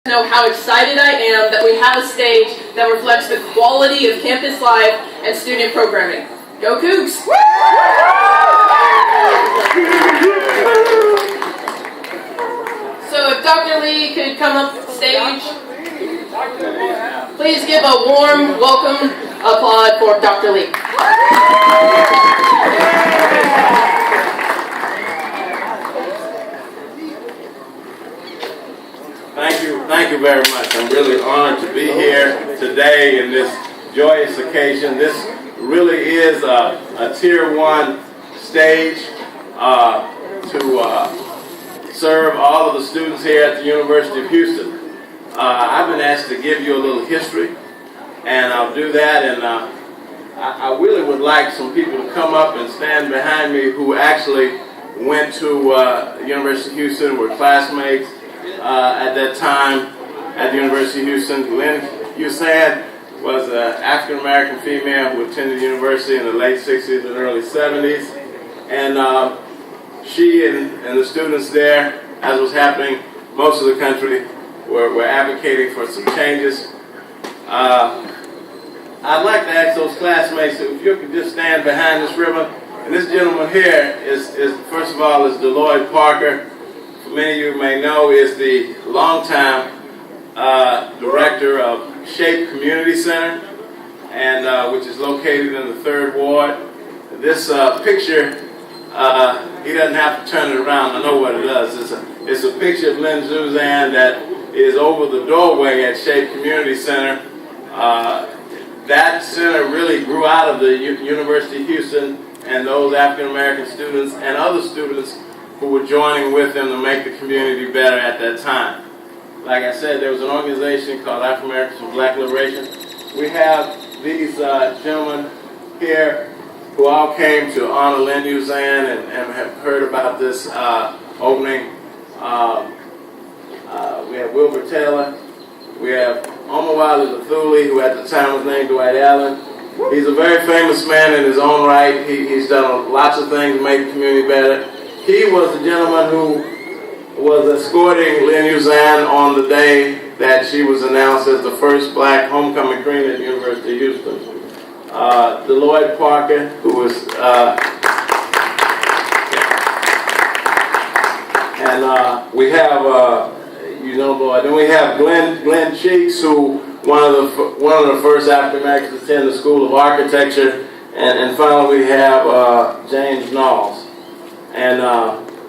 Know how excited I am that we have a stage that reflects the quality of campus life and student programming. Go Cougs! So if Dr. Lee could come up stage, please give a warm welcome applaud for Dr. Lee. Thank you very much. I'm really honored to be here today in this joyous occasion. This really is a Tier 1 stage to serve all of the students here at the University of Houston. I've been asked to give you a little history, and I'll do that. And I really would like some people to come up and stand behind me who actually went to the University of Houston, were classmates at that time at the University of Houston. Lynn Eusan was an African-American female who attended the university in the late 60s and early 70s. And she and the students there, as was happening most of the country, were advocating for some changes. I'd like to ask those classmates if you could just stand behind this ribbon. And this gentleman here is first of all, is Lloyd Parker. Many of you may know is the longtime director of Shape Community Center, and which is located in the 3rd Ward. This picture, he doesn't have to turn it around. I know what it does. It's a picture of Lynn Eusan that is over the doorway at Shape Community Center. That center really grew out of the University of Houston and those African American students and other students who were joining with them to make the community better at that time. Like I said, there was an organization called African Americans for Black Liberation. We have these gentlemen here who all came to honor Lynn Eusan and have heard about this opening. We have Wilbur Taylor. We have Omawale Luthuli, who at the time was named Dwight Allen. He's a very famous man in his own right. He's done lots of things to make the community better. He was the gentleman who was escorting Lynn Eusan on the day that she was announced as the first black homecoming queen at the University of Houston. Lloyd Parker, who was, and we have, Lloyd. Then we have Glenn Cheeks, who one of the first African Americans to attend the School of Architecture, and finally we have James Knowles. And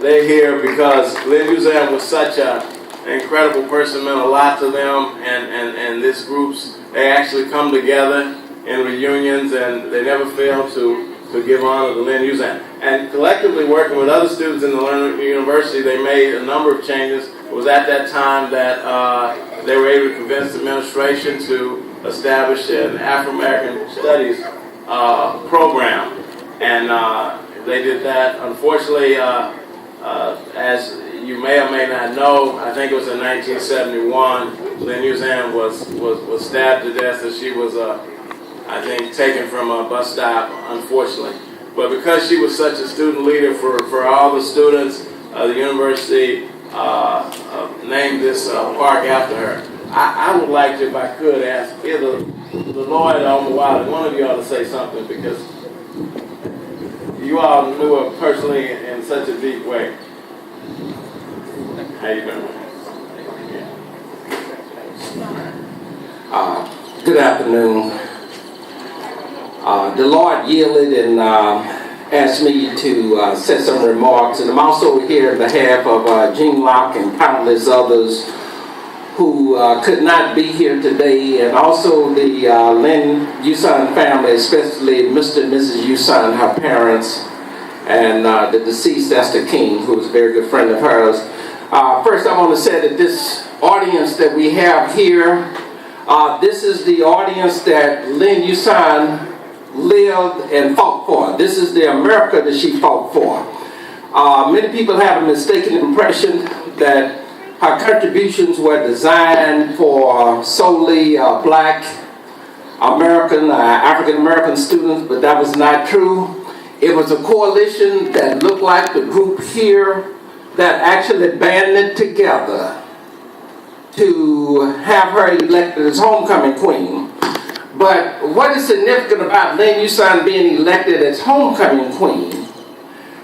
they're here because Lynn Eusan was such an incredible person, meant a lot to them, and this groups, they actually come together in reunions, and they never fail to give honor to Lynn Eusan. And collectively working with other students in the university, they made a number of changes. It was at that time that they were able to convince the administration to establish an Afro-American Studies program. And they did that. Unfortunately, as you may or may not know, I think it was in 1971, Lynn Eusan was stabbed to death as she was, I think, taken from a bus stop, unfortunately. But because she was such a student leader for all the students, the university named this park after her. I would like to, if I could, ask either Lloyd or Omawale, one of you ought to say something, because you all knew her personally in such a deep way. How you doing? Good afternoon. The Lord yielded and asked me to say some remarks, and I'm also here on behalf of Gene Locke and countless others who could not be here today, and also the Lynn Eusan family, especially Mr. and Mrs. Eusan, her parents, and the deceased Esther King, who was a very good friend of hers. First, I want to say that this audience that we have here, this is the audience that Lynn Eusan lived and fought for. This is the America that she fought for. Many people have a mistaken impression that her contributions were designed for solely black American, African American students, but that was not true. It was a coalition that looked like the group here that actually banded together to have her elected as homecoming queen. But what is significant about Lynn Eusan being elected as homecoming queen,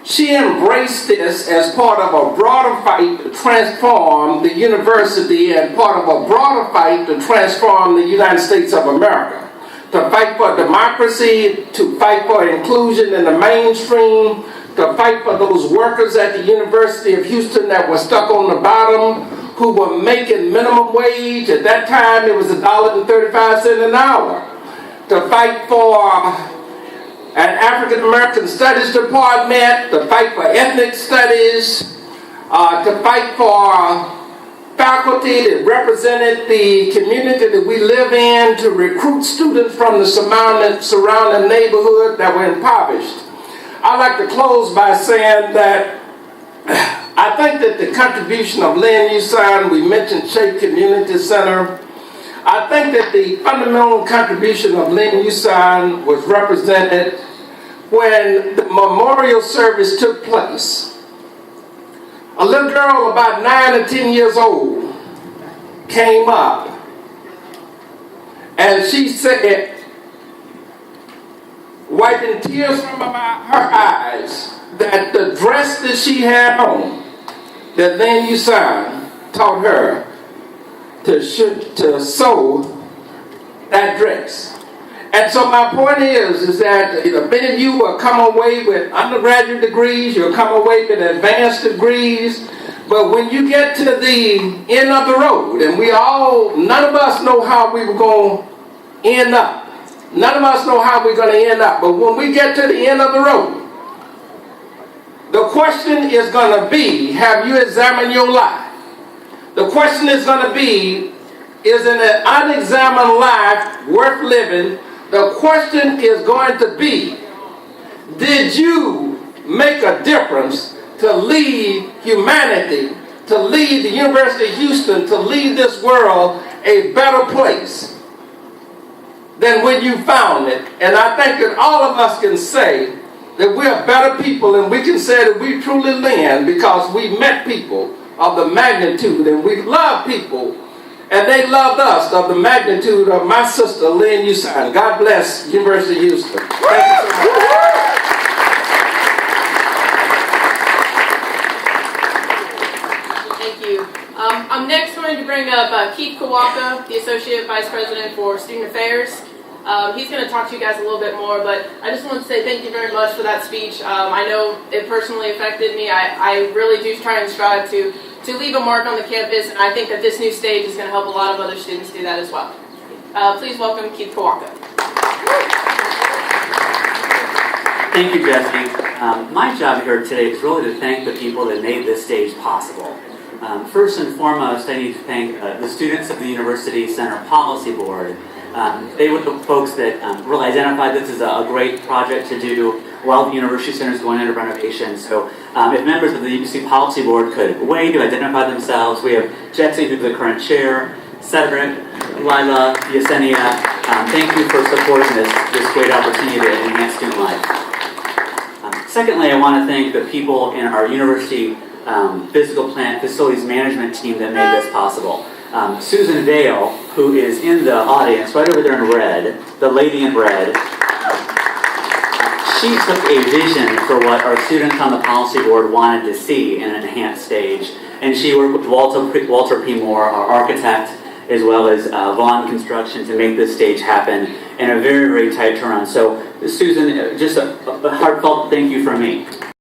she embraced this as part of a broader fight to transform the university and part of a broader fight to transform the United States of America. To fight for democracy, to fight for inclusion in the mainstream, to fight for those workers at the University of Houston that were stuck on the bottom, who were making minimum wage. At that time, it was $1.35 an hour. To fight for an African American Studies department, to fight for ethnic studies, to fight for faculty that represented the community that we live in, to recruit students from the surrounding neighborhood that were impoverished. I'd like to close by saying that I think that the contribution of Lynn Eusan, we mentioned Shape Community Center, I think that the fundamental contribution of Lynn Eusan was represented when the memorial service took place. A little girl about 9 or 10 years old came up and she said, wiping tears from her eyes, that the dress that she had on, that Lynn Eusan taught her to sew that dress. And so my point is that many of you will come away with undergraduate degrees, you'll come away with advanced degrees, but when you get to the end of the road, and none of us know how we were going to end up. None of us know how we're going to end up, but when we get to the end of the road, the question is going to be, have you examined your life? The question is going to be, is an unexamined life worth living? The question is going to be, did you make a difference to lead humanity, to lead the University of Houston, to lead this world a better place than when you found it? And I think that all of us can say that we are better people, and we can say that we truly Lynn because we met people of the magnitude, and we love people, and they loved us of the magnitude of my sister Lynn Eusan. God bless University of Houston. Thank you so much. Thank you. I'm next going to bring up Keith Kawaka, the Associate Vice President for Student Affairs. He's going to talk to you guys a little bit more, but I just want to say thank you very much for that speech. I know it personally affected me. I really do try and strive to leave a mark on the campus, and I think that this new stage is going to help a lot of other students do that as well. Please welcome Keith Kawaka. Thank you, Jesse. My job here today is really to thank the people that made this stage possible. First and foremost, I need to thank the students of the University Center Policy Board. They were the folks that really identified this as a great project to do while the University Center is going under renovation. So if members of the UC Policy Board could wait to identify themselves, we have Jesse, who's the current chair, Cedric, Lila, Yesenia. Thank you for supporting this great opportunity to enhance student life. Secondly, I want to thank the people in our university physical plant facilities management team that made this possible. Susan Vale, who is in the audience right over there in red, the lady in red, she took a vision for what our students on the policy board wanted to see in an enhanced stage, and she worked with Walter P. Moore, our architect, as well as Vaughn Construction to make this stage happen in a very, very tight turnaround. So Susan, just a heartfelt thank you from me.